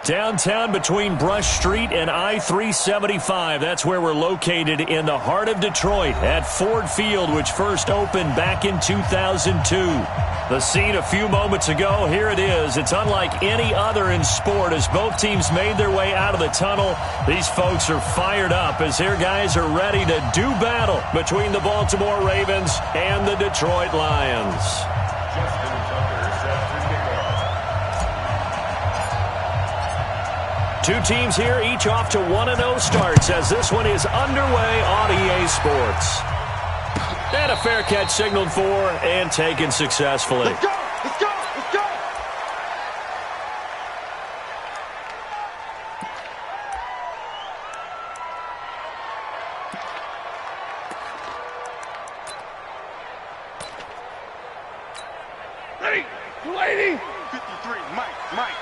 Downtown between Brush Street and I-375. That's where we're located in the heart of Detroit at Ford Field, which first opened back in 2002. The scene a few moments ago, here it is. It's unlike any other in sport as both teams made their way out of the tunnel. These folks are fired up as their guys are ready to do battle between the Baltimore Ravens and the Detroit Lions. Two teams here, each off to 1-0 starts as this one is underway on EA Sports. And a fair catch signaled for and taken successfully. Let's go! Let's go! Let's go! Ready? Lady! 53, Mike. Night,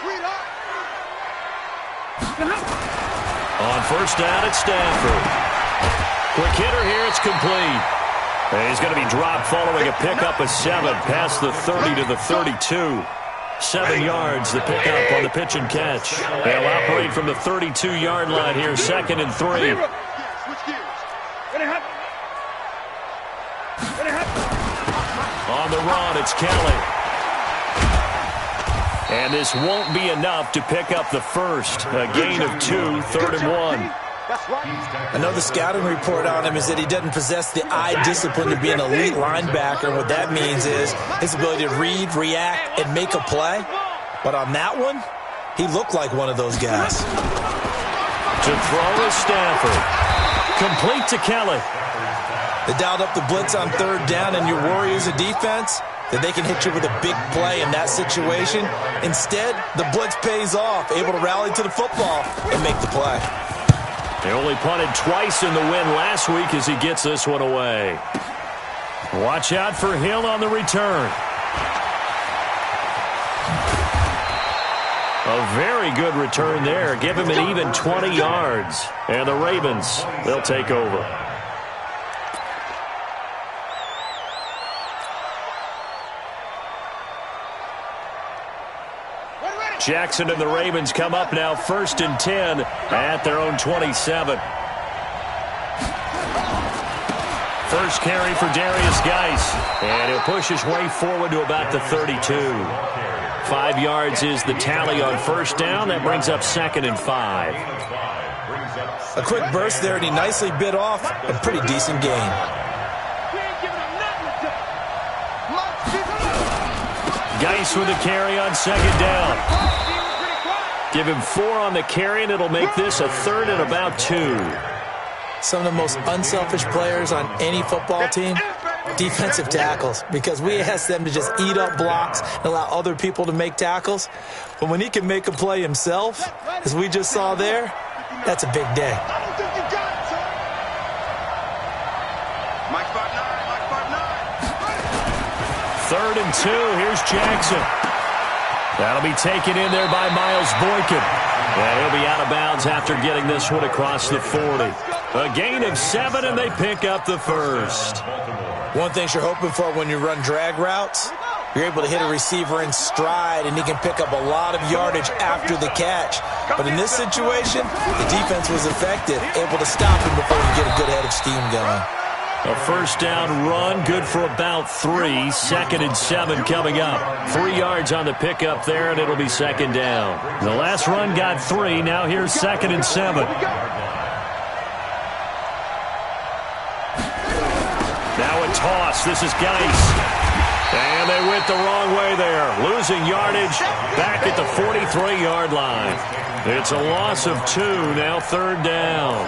sweetheart! On first down, it's Stafford. Quick hitter here, it's complete. And he's going to be dropped following a pickup of 7 past the 30 to the 32. 7 yards, the pickup on the pitch and catch. They'll operate from the 32-yard line here, 2nd and 3. Switch gears. On the run, it's Kelly. And this won't be enough to pick up the first. A gain of 2, 3rd and 1. I know the scouting report on him is that he doesn't possess the eye discipline to be an elite linebacker. What that means is his ability to read, react, and make a play. But on that one, he looked like one of those guys. To throw is Stafford. Complete to Kelly. They dialed up the blitz on 3rd down, and your worry as a defense that they can hit you with a big play in that situation. Instead, the blitz pays off, able to rally to the football and make the play. They only punted twice in the win last week as he gets this one away. Watch out for Hill on the return. A very good return there. Give him an even 20 yards. And the Ravens, they'll take over. Jackson and the Ravens come up now 1st and 10 at their own 27. First carry for Darius Geis. And he'll push his way forward to about the 32. 5 yards is the tally on first down. That brings up 2nd and 5. A quick burst there, and he nicely bit off a pretty decent gain. Geis with a carry on 2nd down. Give him 4 on the carry, and it'll make this a 3rd and about 2. Some of the most unselfish players on any football team, defensive tackles, because we ask them to just eat up blocks and allow other people to make tackles. But when he can make a play himself, as we just saw there, that's a big day. Mike 5'9". 3rd and 2. Here's Jackson. That'll be taken in there by Miles Boykin. And he'll be out of bounds after getting this one across the 40. A gain of 7, and they pick up the first. One thing you're hoping for when you run drag routes, you're able to hit a receiver in stride, and he can pick up a lot of yardage after the catch. But in this situation, the defense was effective, able to stop him before he get a good head of steam going. A first down run, good for about 3. 2nd and 7 coming up. 3 yards on the pickup there, and it'll be 2nd down. The last run got 3. Now here's 2nd and 7. Now a toss. This is Geis. And they went the wrong way there. Losing yardage back at the 43-yard line. It's a loss of 2. Now 3rd down.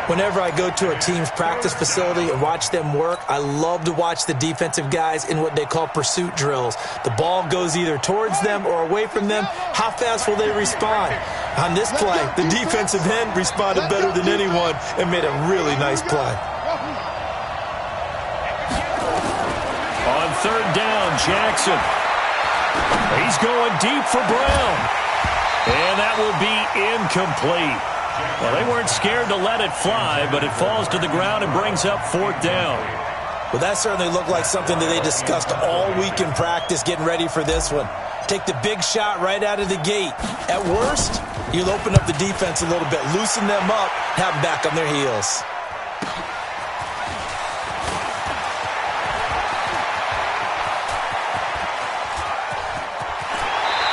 Whenever I go to a team's practice facility and watch them work, I love to watch the defensive guys in what they call pursuit drills. The ball goes either towards them or away from them. How fast will they respond? On this play, the defensive end responded better than anyone and made a really nice play. On 3rd down, Jackson. He's going deep for Brown. And that will be incomplete. Well, they weren't scared to let it fly, but it falls to the ground and brings up 4th down. Well, that certainly looked like something that they discussed all week in practice getting ready for this one. Take the big shot right out of the gate. At worst, you'll open up the defense a little bit, loosen them up, have them back on their heels.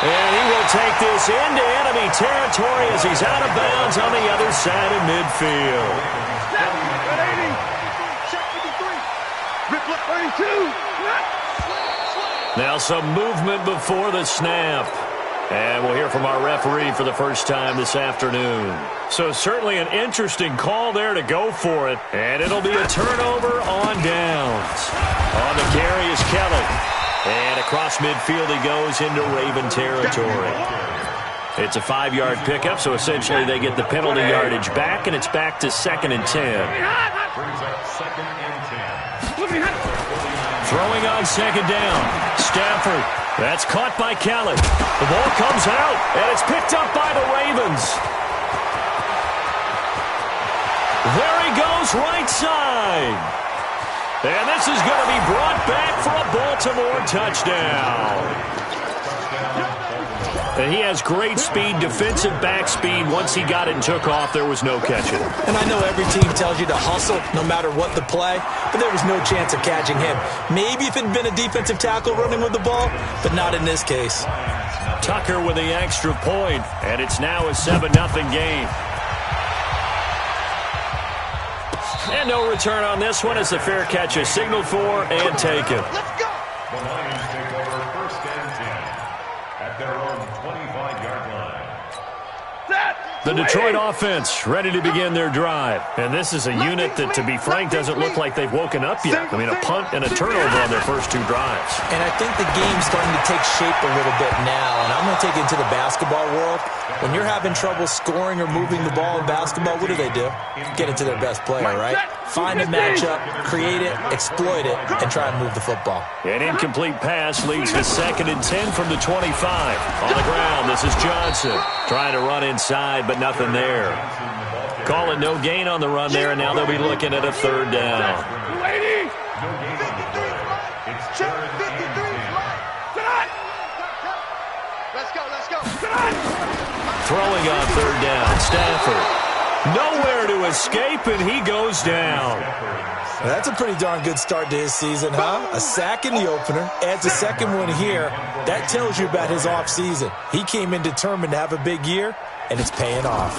And he will take this into enemy territory as he's out of bounds on the other side of midfield. Now some movement before the snap. And we'll hear from our referee for the first time this afternoon. So certainly an interesting call there to go for it. And it'll be a turnover on downs. On the carry is Kelly. And across midfield he goes into Raven territory. It's a 5-yard pickup, so essentially they get the penalty yardage back, and it's back to 2nd and 10. Throwing on 2nd down. Stafford. That's caught by Kelly. The ball comes out, and it's picked up by the Ravens. There he goes, right side. And this is going to be brought back for a Baltimore touchdown. And he has great speed, defensive back speed. Once he got it and took off, there was no catching. And I know every team tells you to hustle no matter what the play, but there was no chance of catching him. Maybe if it had been a defensive tackle running with the ball, but not in this case. Tucker with the extra point, and it's now a 7-0 game. And no return on this one as the fair catch is signaled for and taken. Let's go. The Lions take over 1st and 10 at their own 25-yard line. The Detroit offense ready to begin their drive. And this is a unit that, to be frank, doesn't look like they've woken up yet. I mean, a punt and a turnover on their first 2 drives. And I think the game's starting to take shape a little bit now. And I'm going to take it into the basketball world. When you're having trouble scoring or moving the ball in basketball, what do? Get it to their best player, right? Find a matchup, create it, exploit it, and try and move the football. An incomplete pass leads to 2nd and 10 from the 25. On the ground, this is Johnson. Trying to run inside, but nothing there. Call it no gain on the run there, and now they'll be looking at a 3rd down. Let's go. Throwing on 3rd down, Stafford. Nowhere to escape, and he goes down. That's a pretty darn good start to his season, huh? A sack in the opener, adds a 2nd one here. That tells you about his offseason. He came in determined to have a big year, and it's paying off.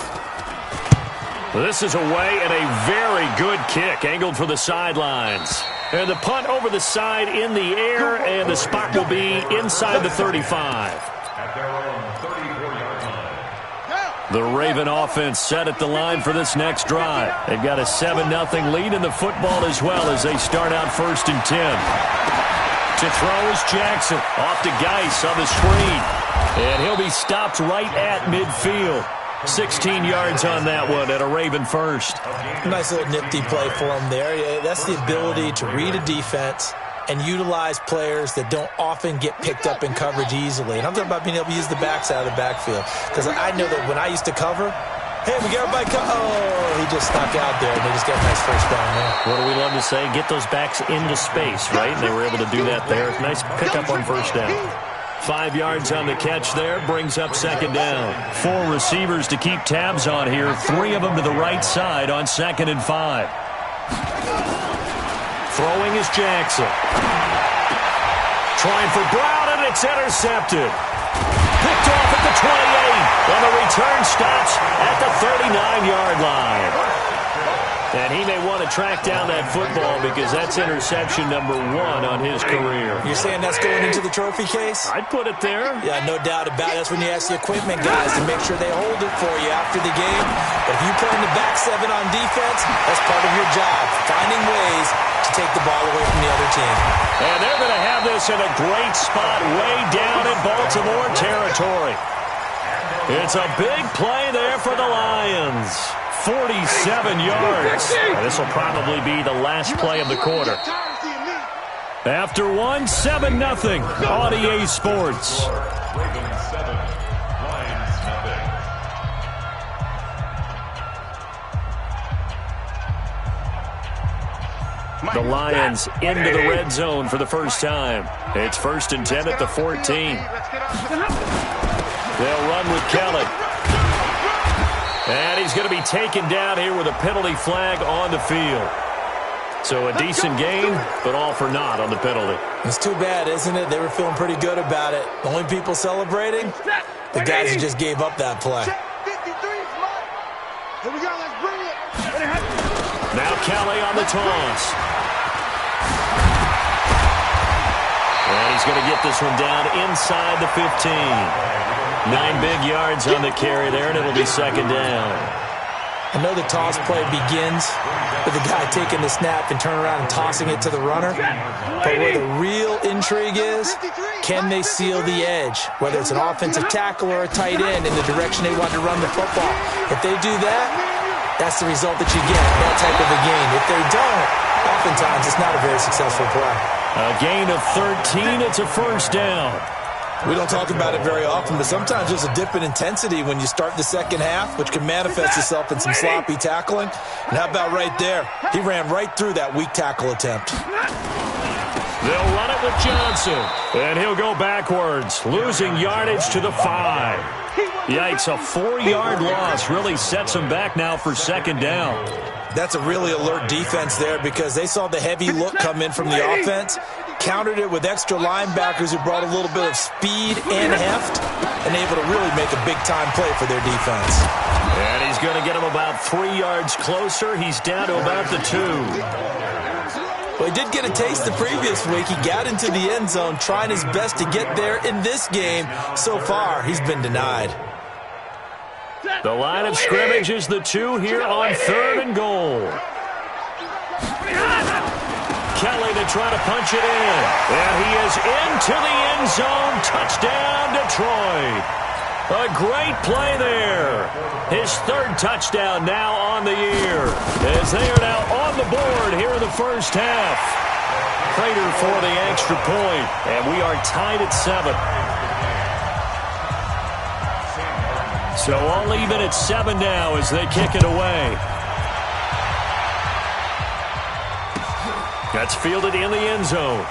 This is away and a very good kick, angled for the sidelines. And the punt over the side in the air, and the spot will be inside the 35. At their own 34-yard line. The Raven offense set at the line for this next drive. They've got a 7-0 lead in the football as well as they start out 1st and 10. To throw is Jackson. Off to Geis on the screen. And he'll be stopped right at midfield. 16 yards on that one at a Raven first. Nice little nifty play for him there. That's the ability to read a defense and utilize players that don't often get picked up in coverage easily. And I'm talking about being able to use the backside of the backfield. Because I know that when I used to cover, hey, we got everybody he just stuck out there, and they just got a nice first down there. What do we love to say? Get those backs into space, right? And they were able to do that there. Nice pickup on 1st down. 5 yards on the catch there, brings up 2nd down. 4 receivers to keep tabs on here. 3 of them to the right side on 2nd and 5. Throwing is Jackson. Trying for Brown, and it's intercepted. Picked off at the 28, and the return stops at the 39-yard line. And he may want to track down that football because that's interception number 1 on his career. You're saying that's going into the trophy case? I'd put it there. Yeah, no doubt about it. That's when you ask the equipment guys to make sure they hold it for you after the game. But if you play in the back 7 on defense, that's part of your job, finding ways to take the ball away from the other team. And they're going to have this in a great spot way down in Baltimore territory. It's a big play there for the Lions. 47 yards. And this will probably be the last play of the quarter. After 1, 7-0 on EA Sports. Ravens 7, Lions nothing. The Lions into the red zone for the first time. It's 1st and 10 at the 14. They'll run with Kelly. And he's going to be taken down here with a penalty flag on the field. So a decent gain, but all for naught on the penalty. It's too bad, isn't it? They were feeling pretty good about it. The only people celebrating, the guys who just gave up that play. Here we go, let's bring it. Now Kelly on the toss. And he's going to get this one down inside the 15. 9 big yards on the carry there, and it'll be 2nd down. I know the toss play begins with the guy taking the snap and turning around and tossing it to the runner. But where the real intrigue is, can they seal the edge? Whether it's an offensive tackle or a tight end in the direction they want to run the football. If they do that, that's the result that you get, that type of a gain. If they don't, oftentimes it's not a very successful play. A gain of 13, it's a 1st down. We don't talk about it very often, but sometimes there's a dip in intensity when you start the second half, which can manifest itself in some sloppy tackling. And how about right there? He ran right through that weak tackle attempt. They'll run it with Johnson. And he'll go backwards, losing yardage to the 5. Yikes, a 4-yard loss really sets him back now for 2nd down. That's a really alert defense there because they saw the heavy look come in from the offense, countered it with extra linebackers who brought a little bit of speed and heft, and able to really make a big-time play for their defense. And he's going to get him about 3 yards closer. He's down to about the 2. Well, he did get a taste the previous week. He got into the end zone, trying his best to get there in this game. So far, he's been denied. The line of scrimmage is the 2 here on 3rd and goal. Kelly to try to punch it in. And he is into the end zone. Touchdown, Detroit. A great play there. His 3rd touchdown now on the year, as they are now on the board here in the first half. Prater for the extra point, and we are tied at 7. So all even at 7 now as they kick it away. That's fielded in the end zone.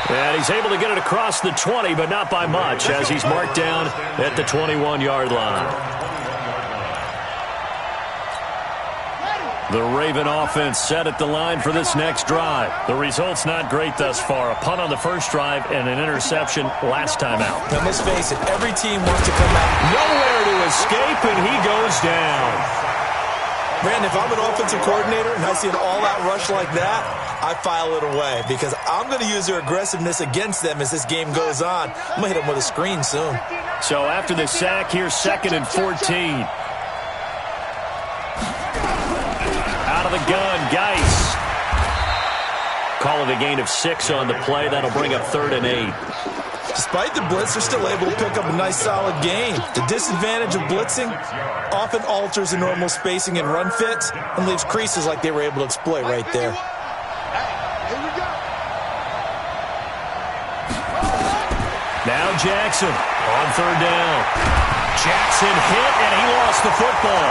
And he's able to get it across the 20, but not by much, as he's marked down at the 21-yard line. The Raven offense set at the line for this next drive. The result's not great thus far. A punt on the first drive and an interception last time out. Now, let's face it, every team wants to come out. Nowhere to escape, and he goes down. Brandon, if I'm an offensive coordinator and I see an all-out rush like that, I file it away because I'm going to use their aggressiveness against them as this game goes on. I'm going to hit them with a screen soon. So after the sack, here's 2nd and 14. Out of the gun, Geis. Call it a gain of 6 on the play. That'll bring up 3rd and 8. Despite the blitz, they're still able to pick up a nice, solid gain. The disadvantage of blitzing often alters the normal spacing and run fits and leaves creases like they were able to exploit right there. Now Jackson on 3rd down. Jackson hit, and he lost the football.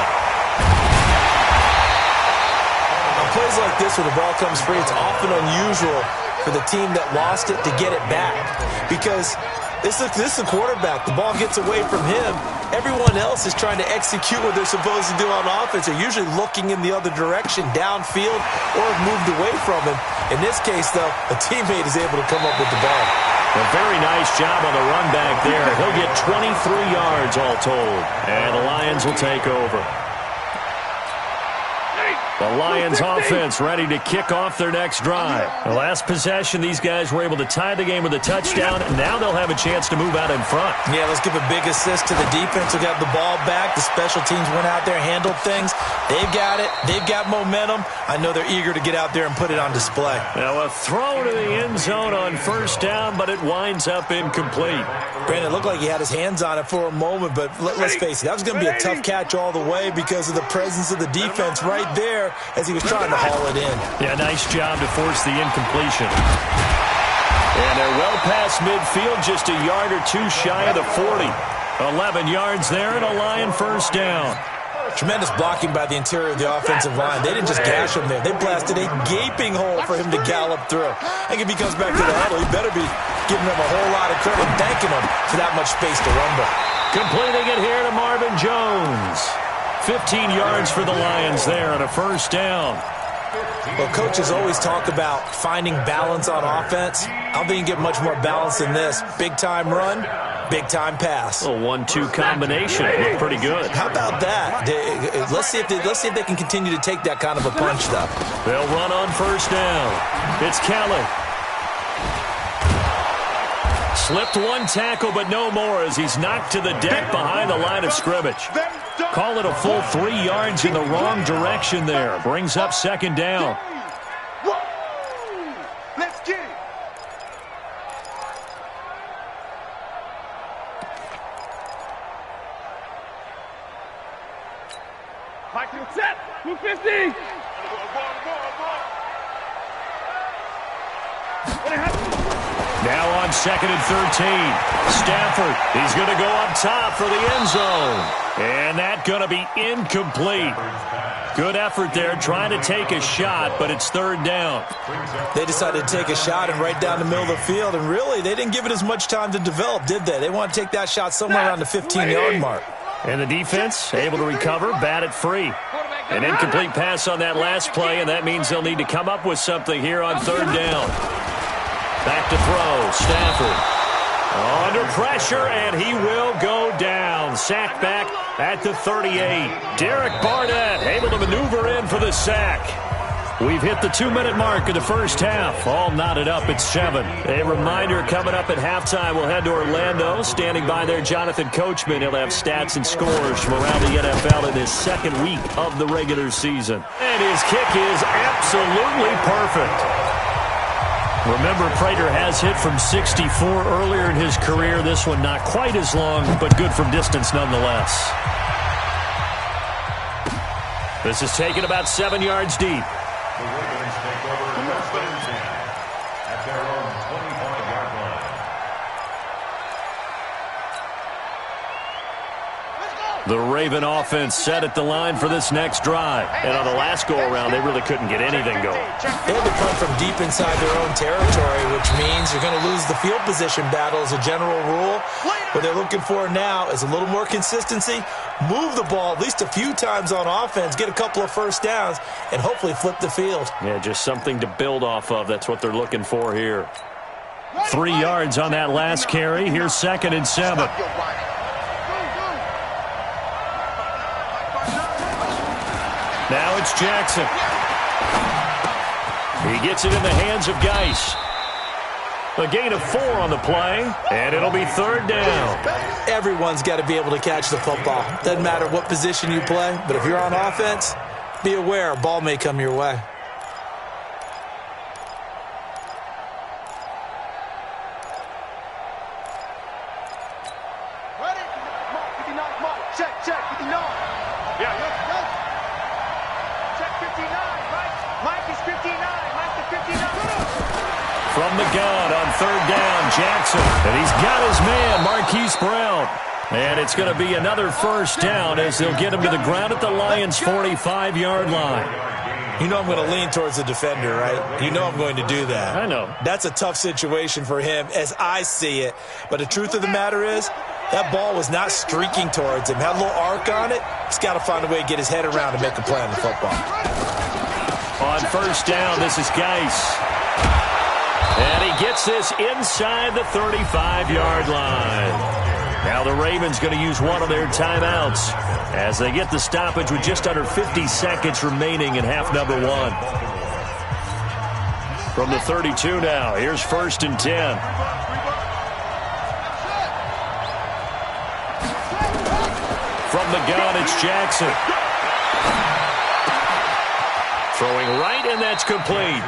On plays like this where the ball comes free, it's often unusual for the team that lost it to get it back because this is a quarterback. The ball gets away from him. Everyone else is trying to execute what they're supposed to do on offense. They're usually looking in the other direction, downfield, or have moved away from him. In this case, though, a teammate is able to come up with the ball. A very nice job on the run back there. He'll get 23 yards all told. And the Lions will take over. The Lions offense ready to kick off their next drive. The last possession, these guys were able to tie the game with a touchdown. Now they'll have a chance to move out in front. Yeah, let's give a big assist to the defense who got the ball back. The special teams went out there, handled things. They've got it. They've got momentum. I know they're eager to get out there and put it on display. Now a throw to the end zone on 1st down, but it winds up incomplete. Brandon, it looked like he had his hands on it for a moment, but let's face it, that was going to be a tough catch all the way because of the presence of the defense right there as he was trying to haul it in. Yeah, nice job to force the incompletion. And they're well past midfield, just a yard or 2 shy of the 40. 11 yards there and a Lion 1st down. Tremendous blocking by the interior of the offensive line. They didn't just gash him there. They blasted a gaping hole for him to gallop through. I think if he comes back to the huddle, he better be giving them a whole lot of credit and thanking them for that much space to rumble. Completing it here to Marvin Jones. 15 yards for the Lions there on a first down. Well, coaches always talk about finding balance on offense. I don't think you get much more balance than this. Big-time run, big-time pass. A 1-2 combination. Looked pretty good. How about that? Let's see if they can continue to take that kind of a punch, though. They'll run on first down. It's Kelly. Slipped one tackle, but no more as he's knocked to the deck behind the line of scrimmage. Call it a full 3 yards in the wrong direction there. Brings up second down. Let's get it. Mike, you set. 250. Now on 2nd and 13. Stafford, he's going to go up top for the end zone. And that's going to be incomplete. Good effort there trying to take a shot, but it's third down. They decided to take a shot and right down the middle of the field, and really, they didn't give it as much time to develop, did they? They want to take that shot somewhere around the 15-yard mark. And the defense able to recover, bat it free. An incomplete pass on that last play, and that means they'll need to come up with something here on third down. Back to throw, Stafford. Under pressure, and he will go down. Sacked back at the 38. Derek Barnett able to maneuver in for the sack. We've hit the 2-minute mark of the first half. All knotted up at 7. A reminder coming up at halftime, we'll head to Orlando. Standing by there, Jonathan Coachman. He'll have stats and scores from around the NFL in his second week of the regular season. And his kick is absolutely perfect. Remember, Prater has hit from 64 earlier in his career. This one not quite as long, but good from distance nonetheless. This is taken about 7 yards deep. The Ravens take over first and 10 at their own 25-yard line. The Raven offense set at the line for this next drive. And on the last go-around, they really couldn't get anything going. They had to come from deep inside their own territory, which means you're going to lose the field position battle as a general rule. What they're looking for now is a little more consistency, move the ball at least a few times on offense, get a couple of first downs, and hopefully flip the field. Yeah, just something to build off of. That's what they're looking for here. 3 yards on that last carry. Here's 2nd and 7. Now it's Jackson. He gets it in the hands of Geis. A gain of 4 on the play, and it'll be third down. Everyone's got to be able to catch the football. Doesn't matter what position you play, but if you're on offense, be aware a ball may come your way. Ready? Mark, 59, Mark. Check, 59. Yeah, yes. Check 59, Mike. Mike is 59. Mike the 59. From the gun on third down, Jackson. And he's got his man, Marquise Brown. And it's going to be another first down as they'll get him to the ground at the Lions' 45-yard line. You know I'm going to lean towards the defender, right? You know I'm going to do that. I know. That's a tough situation for him as I see it. But the truth of the matter is, that ball was not streaking towards him. Had a little arc on it. He's got to find a way to get his head around and make a play on the football. On first down, this is Geis. And he gets this inside the 35-yard line. Now the Ravens going to use one of their timeouts as they get the stoppage with just under 50 seconds remaining in half number 1. From the 32 now, here's 1st and 10. From the gun, it's Jackson. Throwing right, and that's complete.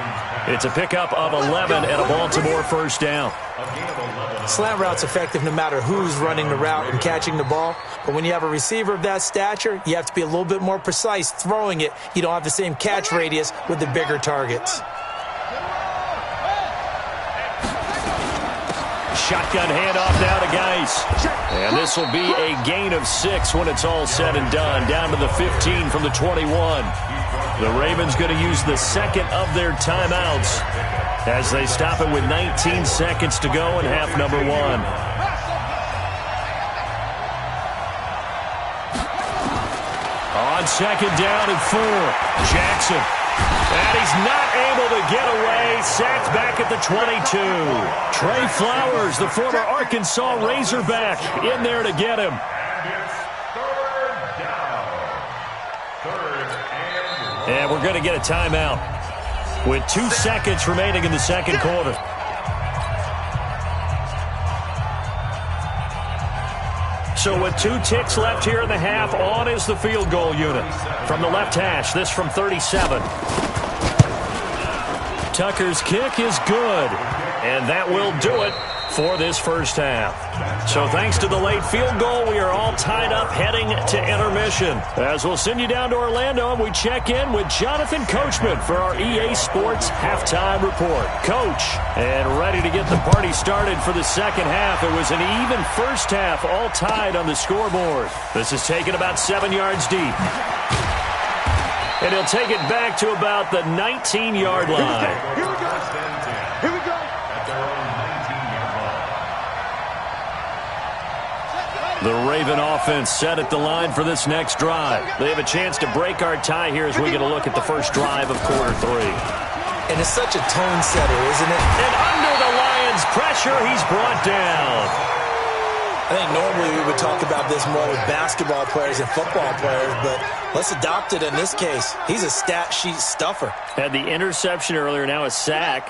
It's a pickup of 11 and a Baltimore first down. Slant route's effective no matter who's running the route and catching the ball. But when you have a receiver of that stature, you have to be a little bit more precise throwing it. You don't have the same catch radius with the bigger targets. shotgun handoff now to Geis. And this will be a gain of 6 when it's all said and done. Down to the 15 from the 21. The Ravens going to use the second of their timeouts as they stop it with 19 seconds to go in half number 1. On second down and 4, Jackson. And he's not able to get away. Sacked back at the 22. Trey Flowers, the former Arkansas Razorback, in there to get him. And we're going to get a timeout with 2 seconds remaining in the second quarter. So with 2 ticks left here in the half, on is the field goal unit. From the left hash, this from 37. Tucker's kick is good, and that will do it for this first half. So thanks to the late field goal, we are all tied up heading to intermission. As we'll send you down to Orlando, and we check in with Jonathan Coachman for our EA Sports Halftime Report. Coach, and ready to get the party started for the second half. It was an even first half, all tied on the scoreboard. This is taken about 7 yards deep. And he'll take it back to about the 19-yard line. Here we go. Here we go. The Raven offense set at the line for this next drive. They have a chance to break our tie here as we get a look at the first drive of quarter 3. And it's such a tone setter, isn't it? And under the Lions' pressure, he's brought down. I think normally we would talk about this more with basketball players and football players, but let's adopt it in this case. He's a stat sheet stuffer. Had the interception earlier, now a sack.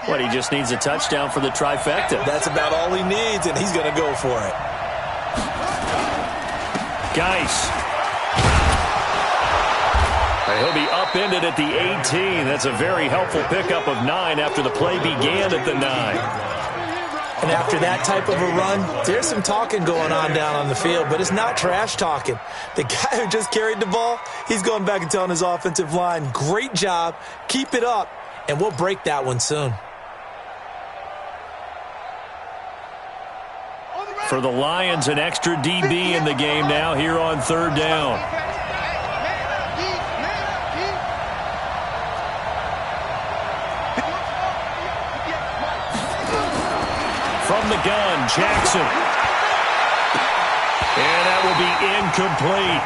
What, he just needs a touchdown for the trifecta. That's about all he needs, and he's going to go for it. Geis. And he'll be upended at the 18. That's a very helpful pickup of 9 after the play began at the 9. And after that type of a run, there's some talking going on down on the field, but it's not trash talking. The guy who just carried the ball, he's going back and telling his offensive line, great job, keep it up, and we'll break that one soon. For the Lions, an extra DB in the game now here on third down. From the gun, Jackson. And that will be incomplete.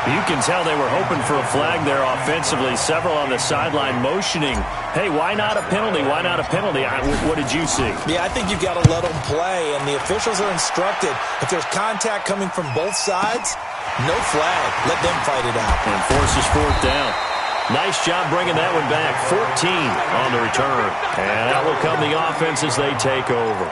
You can tell they were hoping for a flag there offensively. Several on the sideline motioning, hey, why not a penalty? Why not a penalty? What did you see? Yeah, I think you've got to let them play, and the officials are instructed. If there's contact coming from both sides, no flag. Let them fight it out. And forces fourth down. Nice job bringing that one back. 14 on the return. And out will come the offense as they take over.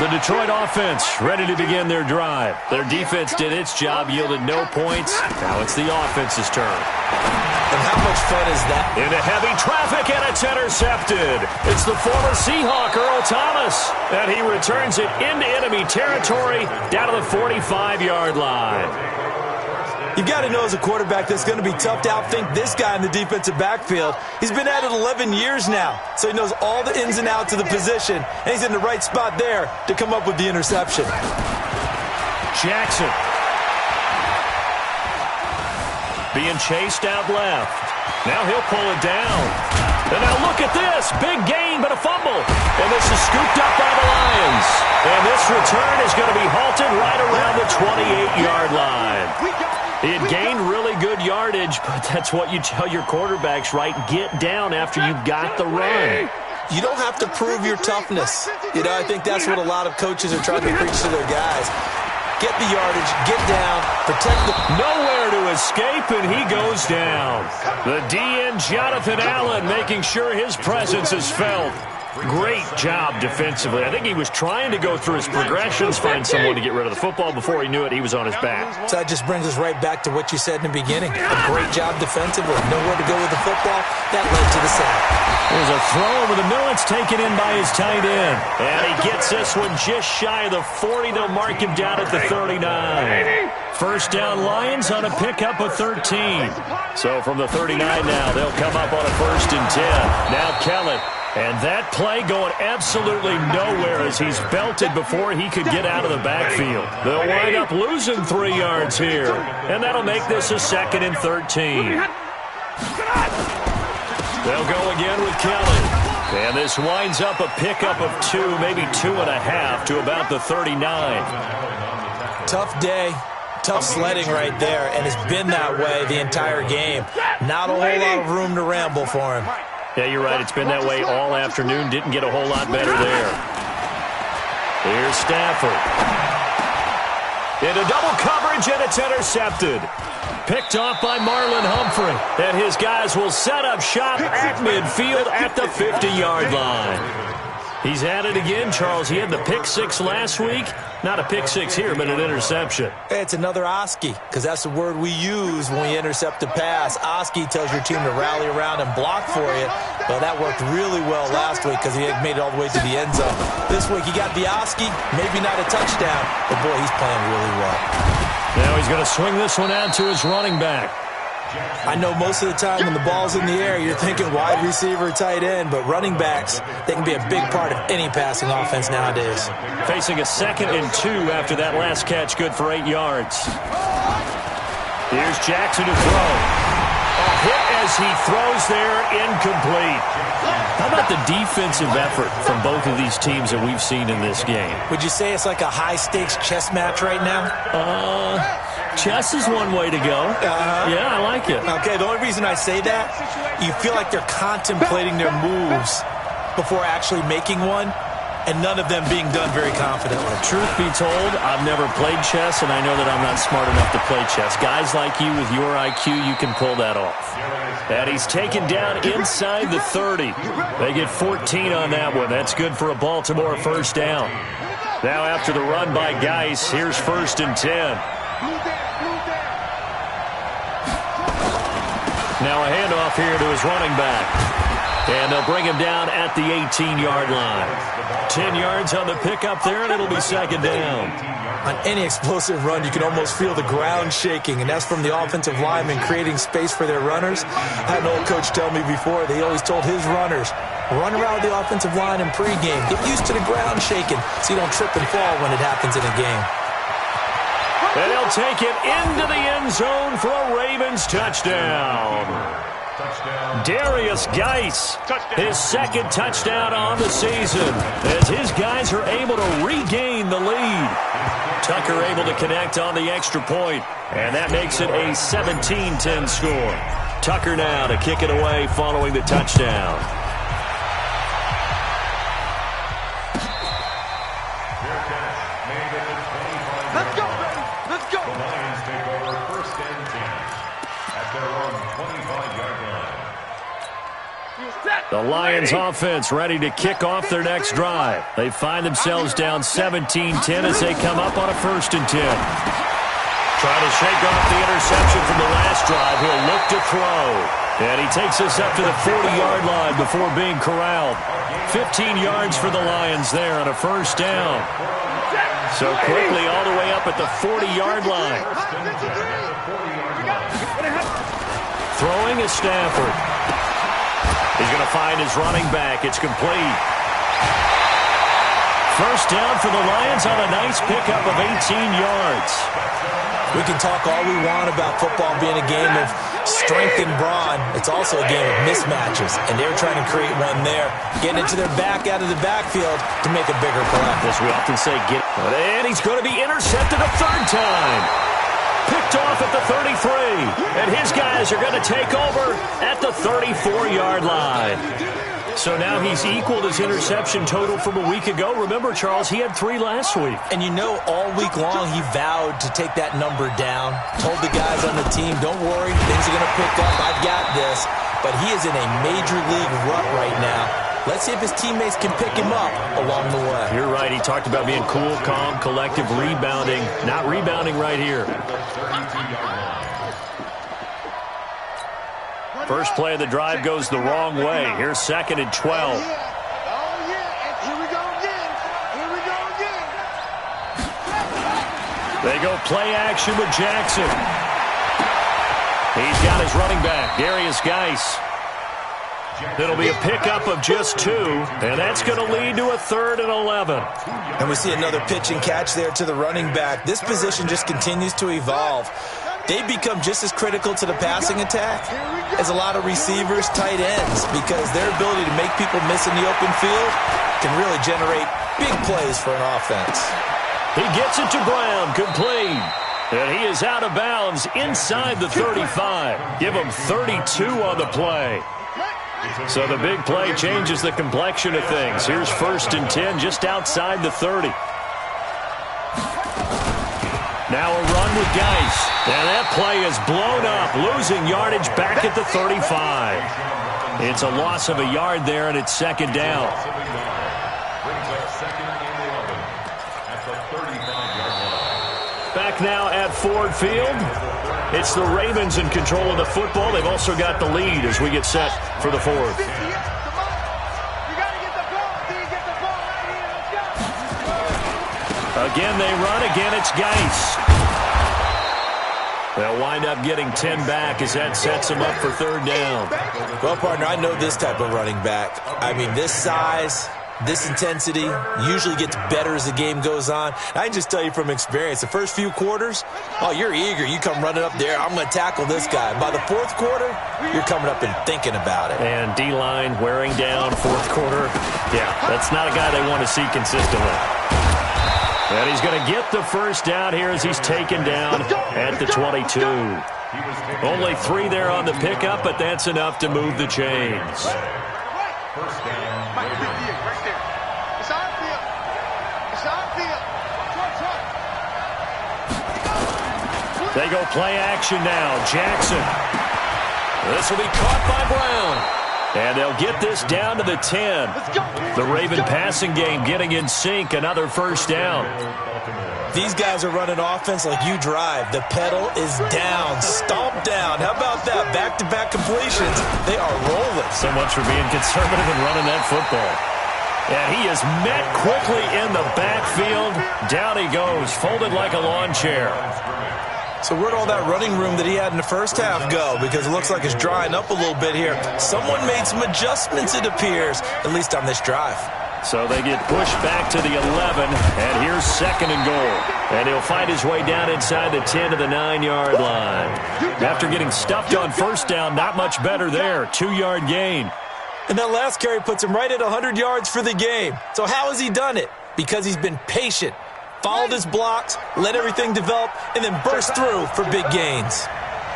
The Detroit offense ready to begin their drive. Their defense did its job, yielded no points. Now it's the offense's turn. And how much fun is that? Into heavy traffic, and it's intercepted. It's the former Seahawk, Earl Thomas. And he returns it into enemy territory down to the 45-yard line. You've got to know as a quarterback that's going to be tough to outthink this guy in the defensive backfield. He's been at it 11 years now, so he knows all the ins and outs of the position, and he's in the right spot there to come up with the interception. Jackson. Being chased out left. Now he'll pull it down. And now look at this. Big gain, but a fumble. And this is scooped up by the Lions. And this return is going to be halted right around the 28-yard line. He had gained really good yardage, but that's what you tell your quarterbacks, right? Get down after you've got the run. You don't have to prove your toughness. You know, I think that's what a lot of coaches are trying to preach to their guys. Get the yardage, get down, protect the... Nowhere to escape, and he goes down. The DN, Jonathan Allen, making sure his presence is felt. Great job defensively. I think he was trying to go through his progressions, find someone to get rid of the football. Before he knew it, he was on his back. So that just brings us right back to what you said in the beginning. A great job defensively. Nowhere to go with the football. That led to the sack. There's a throw over the middle. It's taken in by his tight end. And he gets this one just shy of the 40. They'll mark him down at the 39. First down Lions on a pickup of 13. So from the 39 now, they'll come up on a 1st and 10. Now Kellett. And that play going absolutely nowhere as he's belted before he could get out of the backfield. They'll wind up losing 3 yards here, and that'll make this a 2nd and 13. They'll go again with Kelly. And this winds up a pickup of 2, maybe 2.5 to about the 39. Tough day. Tough sledding right there, and it's been that way the entire game. Not a whole lot of room to ramble for him. Yeah, you're right. It's been that way all afternoon. Didn't get a whole lot better there. Here's Stafford. Into double coverage, and it's intercepted. Picked off by Marlon Humphrey. And his guys will set up shop at midfield at the 50-yard line. He's at it again, Charles. He had the pick 6 last week. Not a pick 6 here, but an interception. It's another Oski, because that's the word we use when we intercept a pass. Oski tells your team to rally around and block for you. Well, that worked really well last week because he had made it all the way to the end zone. This week he got the Oski, maybe not a touchdown, but boy, he's playing really well. Now he's going to swing this one out to his running back. I know most of the time when the ball's in the air, you're thinking wide receiver, tight end, but running backs, they can be a big part of any passing offense nowadays. Facing a 2nd and 2 after that last catch, good for 8 yards. Here's Jackson to throw. A hit as he throws there, incomplete. How about the defensive effort from both of these teams that we've seen in this game? Would you say it's like a high-stakes chess match right now? Chess is one way to go. Yeah, I like it. Okay, the only reason I say that, you feel like they're contemplating their moves before actually making one, and none of them being done very confidently. Truth be told, I've never played chess, and I know that I'm not smart enough to play chess. Guys like you with your IQ, you can pull that off. And he's taken down inside the 30. They get 14 on that one. That's good for a Baltimore first down. Now after the run by Geis, here's 1st and 10. Now a handoff here to his running back. And they'll bring him down at the 18-yard line. 10 yards on the pickup there, and it'll be 2nd down. On any explosive run, you can almost feel the ground shaking, and that's from the offensive linemen creating space for their runners. I had an old coach tell me before, they always told his runners, run around the offensive line in pregame. Get used to the ground shaking so you don't trip and fall when it happens in a game. And they'll take it into the end zone for a Ravens touchdown. Darius Geis, his 2nd touchdown on the season, as his guys are able to regain the lead. Tucker able to connect on the extra point, and that makes it a 17-10 score. Tucker now to kick it away following the touchdown. Let's go, baby. Let's go. The Lions take over 1st and 10 at their own 25-yard line. The Lions offense ready to kick off their next drive. They find themselves down 17-10 as they come up on a 1st and 10. Trying to shake off the interception from the last drive. He'll look to throw. And he takes us up to the 40-yard line before being corralled. 15 yards for the Lions there on a 1st down. So quickly all the way up at the 40-yard line. Throwing is Stafford. He's going to find his running back. It's complete. First down for the Lions on a nice pickup of 18 yards. We can talk all we want about football being a game of strength and brawn. It's also a game of mismatches, and they're trying to create one there, getting into their back out of the backfield to make a bigger play. As we often say, and he's going to be intercepted a 3rd time. Picked off at the 33, and his guys are going to take over at the 34-yard line. So now he's equaled his interception total from a week ago. Remember, Charles, he had 3 last week. And you know, all week long he vowed to take that number down. Told the guys on the team, don't worry, things are going to pick up. I've got this. But he is in a major league rut right now. Let's see if his teammates can pick him up along the way. You're right. He talked about being cool, calm, collective, rebounding. Not rebounding right here. First play of the drive goes the wrong way. Here's 2nd and 12. Oh, yeah. And here we go again. Here we go again. They go play action with Jackson. He's got his running back, Darius Geis. It'll be a pickup of just 2, and that's going to lead to a 3rd and 11. And we see another pitch and catch there to the running back. This position just continues to evolve. They become just as critical to the passing attack as a lot of receivers, tight ends, because their ability to make people miss in the open field can really generate big plays for an offense. He gets it to Brown, complete. And he is out of bounds inside the 35. Give him 32 on the play. So the big play changes the complexion of things. Here's 1st and 10 just outside the 30. Now a run with Geis. And that play is blown up, losing yardage back at the 35. It's a loss of a yard there, and it's 2nd down. Back now at Ford Field. It's the Ravens in control of the football. They've also got the lead as we get set for the 4th. Again, they run. Again, it's Geis. They'll wind up getting 10 back as that sets them up for 3rd down. Well, partner, I know this type of running back. I mean, this size, this intensity usually gets better as the game goes on. I can just tell you from experience, the first few quarters, oh, you're eager. You come running up there, I'm going to tackle this guy. By the 4th quarter, you're coming up and thinking about it. And D-line wearing down 4th quarter. Yeah, that's not a guy they want to see consistently. And he's going to get the 1st down here as he's taken down at the 22. Only 3 there on the pickup, but that's enough to move the chains. They go play action now. Jackson. This will be caught by Brown. And they'll get this down to the 10. The Raven passing game getting in sync. Another 1st down. These guys are running offense like you drive. The pedal is down. Stomp down. How about that? Back-to-back completions. They are rolling. So much for being conservative and running that football. And he is met quickly in the backfield. Down he goes, folded like a lawn chair. So where'd all that running room that he had in the first half go? Because it looks like it's drying up a little bit here. Someone made some adjustments, it appears, at least on this drive. So they get pushed back to the 11, and here's 2nd and goal. And he'll find his way down inside the 10 to the 9-yard line. After getting stuffed on 1st down, not much better there. 2-yard gain. And that last carry puts him right at 100 yards for the game. So how has he done it? Because he's been patient. Followed his blocks, let everything develop, and then burst through for big gains.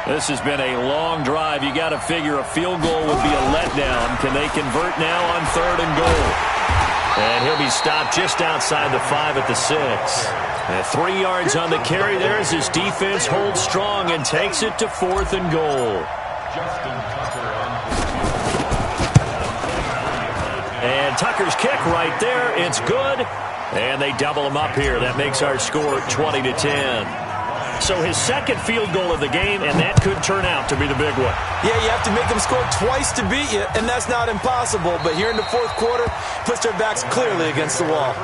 This has been a long drive. You got to figure a field goal would be a letdown. Can they convert now on 3rd and goal? And he'll be stopped just outside the 5 at the 6. And 3 yards on the carry there as his defense holds strong and takes it to 4th and goal. And Tucker's kick right there. It's good. And they double him up here. That makes our score 20-10. So his 2nd field goal of the game, and that could turn out to be the big one. Yeah, you have to make them score twice to beat you, and that's not impossible. But here in the 4th quarter, puts their backs clearly against the wall.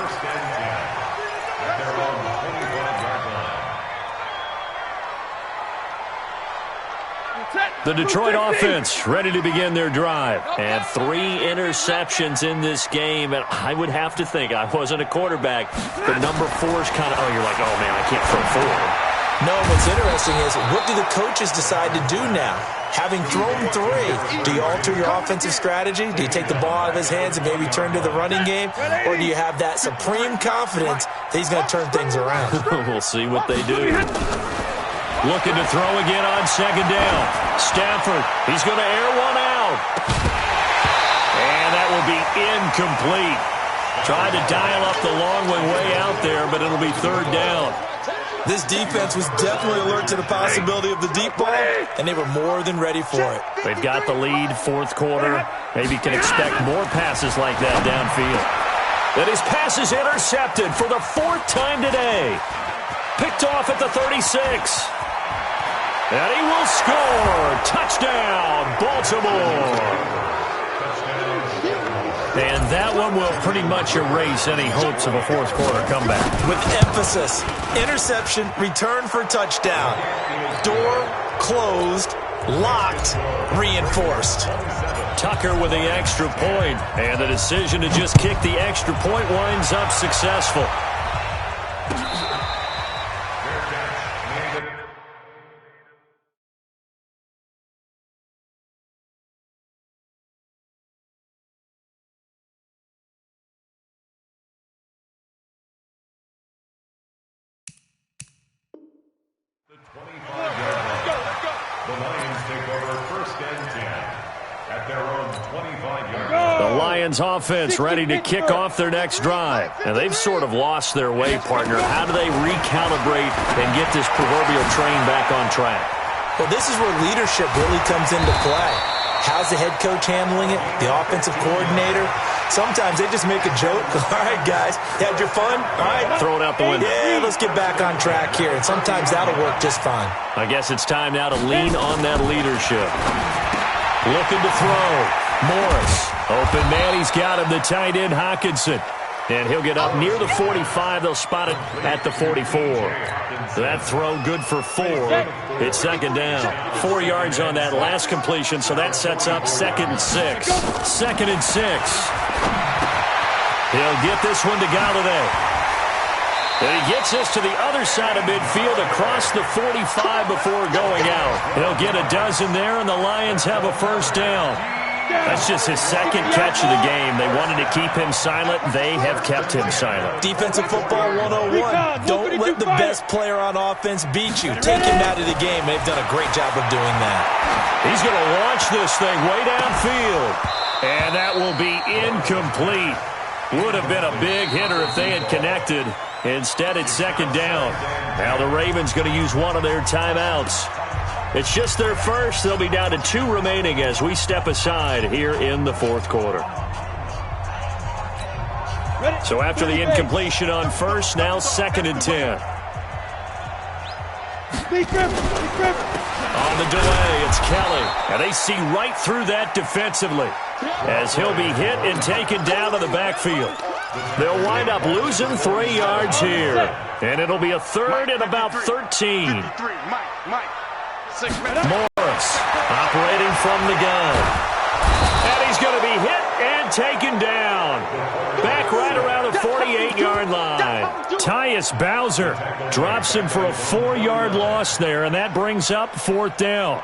The Detroit offense ready to begin their drive. And 3 interceptions in this game. And I would have to think, I wasn't a quarterback, the number 4's kind of, you're like, oh, man, I can't throw 4. No, what's interesting is, what do the coaches decide to do now? Having thrown 3, do you alter your offensive strategy? Do you take the ball out of his hands and maybe turn to the running game? Or do you have that supreme confidence that he's going to turn things around? We'll see what they do. Looking to throw again on 2nd down. Stafford, he's going to air one out. And that will be incomplete. Tried to dial up the long way out there, but it'll be 3rd down. This defense was definitely alert to the possibility of the deep ball, and they were more than ready for it. They've got the lead, 4th quarter. Maybe can expect more passes like that downfield. And his pass is intercepted for the 4th time today. Picked off at the 36. And he will score. Touchdown, Baltimore. And that one will pretty much erase any hopes of a 4th quarter comeback. With emphasis, interception, return for touchdown. Door closed Locked, reinforced. Tucker with the extra point, and the decision to just kick the extra point winds up successful. The Lions take over first and 10 at their own 25-yard line. The Lions offense ready to kick off their next drive. And they've sort of lost their way, partner. How do they recalibrate and get this proverbial train back on track? Well, this is where leadership really comes into play. How's the head coach handling it? The offensive coordinator? Sometimes they just make a joke. All right, guys, you had your fun? All right. Throw it out the window. Yeah, let's get back on track here. And sometimes that'll work just fine. I guess it's time now to lean on that leadership. Looking to throw. Morris. Open man, he's got him, the tight end, Hockenson. And he'll get up near the 45. They'll spot it at the 44. That throw good for 4. It's second down. 4 yards on that last completion, so that sets up 2nd and 6. 2nd and 6. He'll get this one to Golladay. And he gets this to the other side of midfield across the 45 before going out. He'll get a dozen there, and the Lions have a first down. That's just his second catch of the game. They wanted to keep him silent. They have kept him silent. Defensive football 101. Don't let the best player on offense beat you. Take him out of the game. They've done a great job of doing that. He's going to launch this thing way downfield. And that will be incomplete. Would have been a big hitter if they had connected. Instead, it's second down. Now the Ravens going to use one of their timeouts. It's just their first. They'll be down to 2 remaining as we step aside here in the fourth quarter. So after the incompletion on first, now 2nd and 10. On the delay, it's Kelly. And they see right through that defensively as he'll be hit and taken down to the backfield. They'll wind up losing 3 yards here. And it'll be a 3rd and about 13. Morris operating from the gun. And he's going to be hit and taken down. Back right around the 48-yard line. Tyus Bowser drops him for a 4-yard loss there, and that brings up 4th down.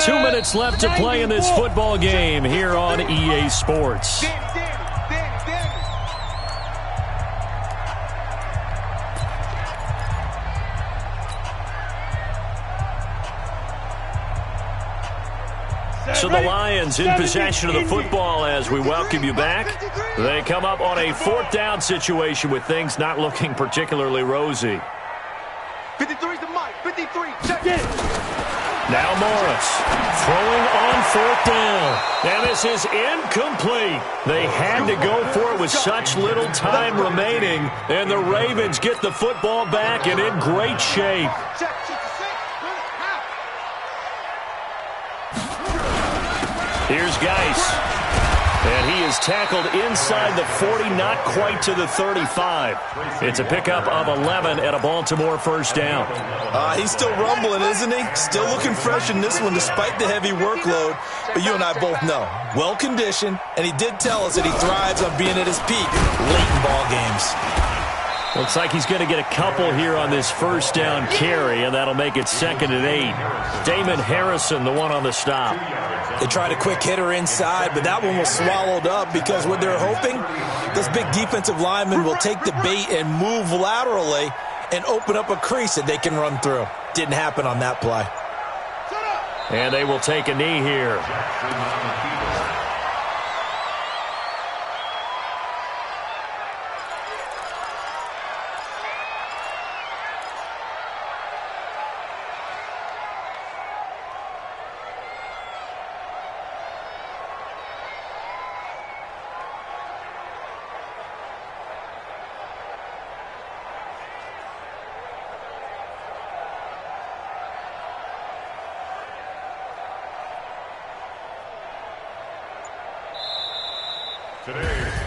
Two minutes left to play in this football game here on EA Sports. So the Lions in possession of the football as we welcome you back. They come up on a 4th down situation with things not looking particularly rosy. 53's the Mike. 53. Check it. Now Morris throwing on 4th down. And this is incomplete. They had to go for it with such little time remaining. And the Ravens get the football back and in great shape. Here's Geis. And he is tackled inside the 40, not quite to the 35. It's a pickup of 11 and a Baltimore first down. He's still rumbling, isn't he? Still looking fresh in this one despite the heavy workload. But you and I both know, well-conditioned, and he did tell us that he thrives on being at his peak late in ball games. Looks like he's going to get a couple here on this first down carry, and that'll make it 2nd and 8. Damon Harrison, the one on the stop. They tried a quick hitter inside, but that one was swallowed up because what they're hoping, this big defensive lineman will take the bait and move laterally and open up a crease that they can run through. Didn't happen on that play. And they will take a knee here.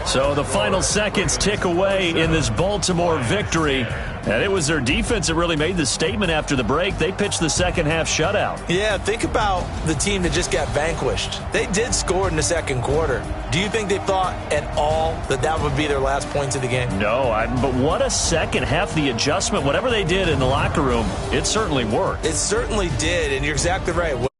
So the final seconds tick away in this Baltimore victory. And it was their defense that really made the statement after the break. They pitched the second half shutout. Yeah, think about the team that just got vanquished. They did score in the second quarter. Do you think they thought at all that that would be their last points of the game? No, but what a second half. The adjustment, whatever they did in the locker room, it certainly worked. It certainly did, and you're exactly right.